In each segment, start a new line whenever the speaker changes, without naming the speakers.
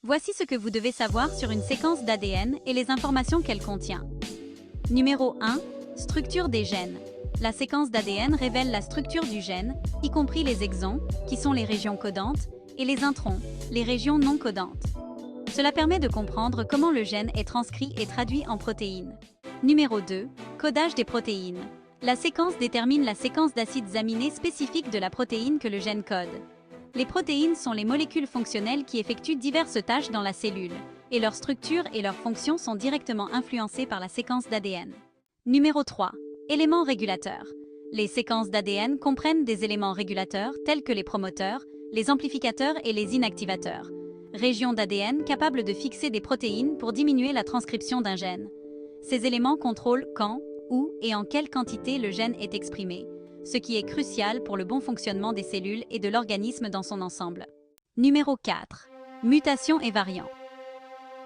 Voici ce que vous devez savoir sur une séquence d'ADN et les informations qu'elle contient. Numéro 1. Structure des gènes. La séquence d'ADN révèle la structure du gène, y compris les exons, qui sont les régions codantes, et les introns, les régions non codantes. Cela permet de comprendre comment le gène est transcrit et traduit en protéines. Numéro 2. Codage des protéines. La séquence détermine la séquence d'acides aminés spécifiques de la protéine que le gène code. Les protéines sont les molécules fonctionnelles qui effectuent diverses tâches dans la cellule, et leur structure et leurs fonctions sont directement influencées par la séquence d'ADN. Numéro 3. Éléments régulateurs. Les séquences d'ADN comprennent des éléments régulateurs tels que les promoteurs, les amplificateurs et les inactivateurs. Régions d'ADN capables de fixer des protéines pour diminuer la transcription d'un gène. Ces éléments contrôlent quand, où et en quelle quantité le gène est exprimé, ce qui est crucial pour le bon fonctionnement des cellules et de l'organisme dans son ensemble. Numéro 4. Mutations et variants.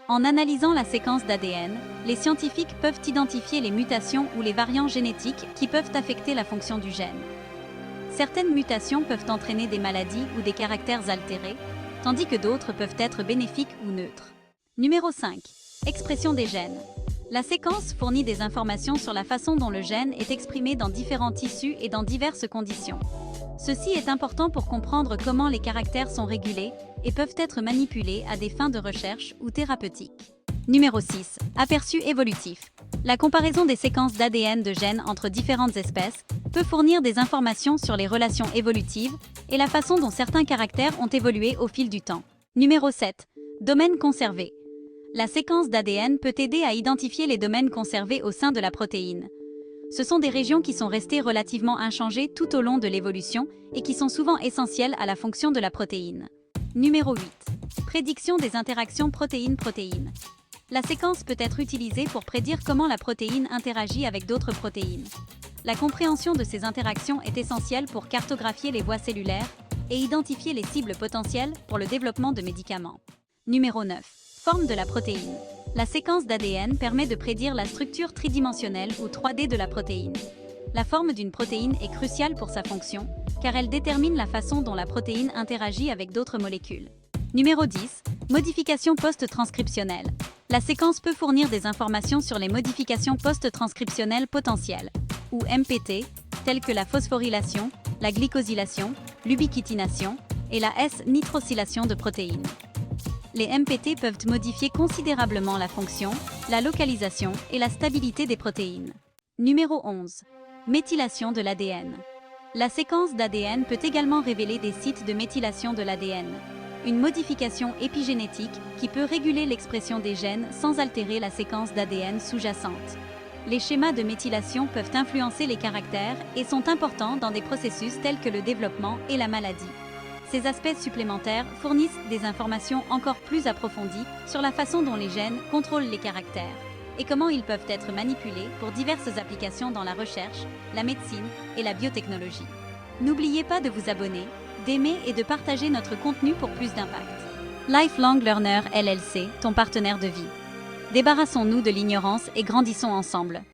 En analysant la séquence d'ADN, les scientifiques peuvent identifier les mutations ou les variants génétiques qui peuvent affecter la fonction du gène. Certaines mutations peuvent entraîner des maladies ou des caractères altérés, tandis que d'autres peuvent être bénéfiques ou neutres. Numéro 5. Expression des gènes. La séquence fournit des informations sur la façon dont le gène est exprimé dans différents tissus et dans diverses conditions. Ceci est important pour comprendre comment les caractères sont régulés et peuvent être manipulés à des fins de recherche ou thérapeutiques. Numéro 6. Aperçu évolutif. La comparaison des séquences d'ADN de gènes entre différentes espèces peut fournir des informations sur les relations évolutives et la façon dont certains caractères ont évolué au fil du temps. Numéro 7. Domaine conservé. La séquence d'ADN peut aider à identifier les domaines conservés au sein de la protéine. Ce sont des régions qui sont restées relativement inchangées tout au long de l'évolution et qui sont souvent essentielles à la fonction de la protéine. Numéro 8. Prédiction des interactions protéine-protéine. La séquence peut être utilisée pour prédire comment la protéine interagit avec d'autres protéines. La compréhension de ces interactions est essentielle pour cartographier les voies cellulaires et identifier les cibles potentielles pour le développement de médicaments. Numéro 9. Forme de la protéine. La séquence d'ADN permet de prédire la structure tridimensionnelle ou 3D de la protéine. La forme d'une protéine est cruciale pour sa fonction, car elle détermine la façon dont la protéine interagit avec d'autres molécules. Numéro 10. Modification post-transcriptionnelle. La séquence peut fournir des informations sur les modifications post-transcriptionnelles potentielles, ou MPT, telles que la phosphorylation, la glycosylation, l'ubiquitination et la S-nitrosylation de protéines. Les MPT peuvent modifier considérablement la fonction, la localisation et la stabilité des protéines. Numéro 11. Méthylation de l'ADN. La séquence d'ADN peut également révéler des sites de méthylation de l'ADN, une modification épigénétique qui peut réguler l'expression des gènes sans altérer la séquence d'ADN sous-jacente. Les schémas de méthylation peuvent influencer les caractères et sont importants dans des processus tels que le développement et la maladie. Ces aspects supplémentaires fournissent des informations encore plus approfondies sur la façon dont les gènes contrôlent les caractères et comment ils peuvent être manipulés pour diverses applications dans la recherche, la médecine et la biotechnologie. N'oubliez pas de vous abonner, d'aimer et de partager notre contenu pour plus d'impact. Lifelong Learner LLC, ton partenaire de vie. Débarrassons-nous de l'ignorance et grandissons ensemble.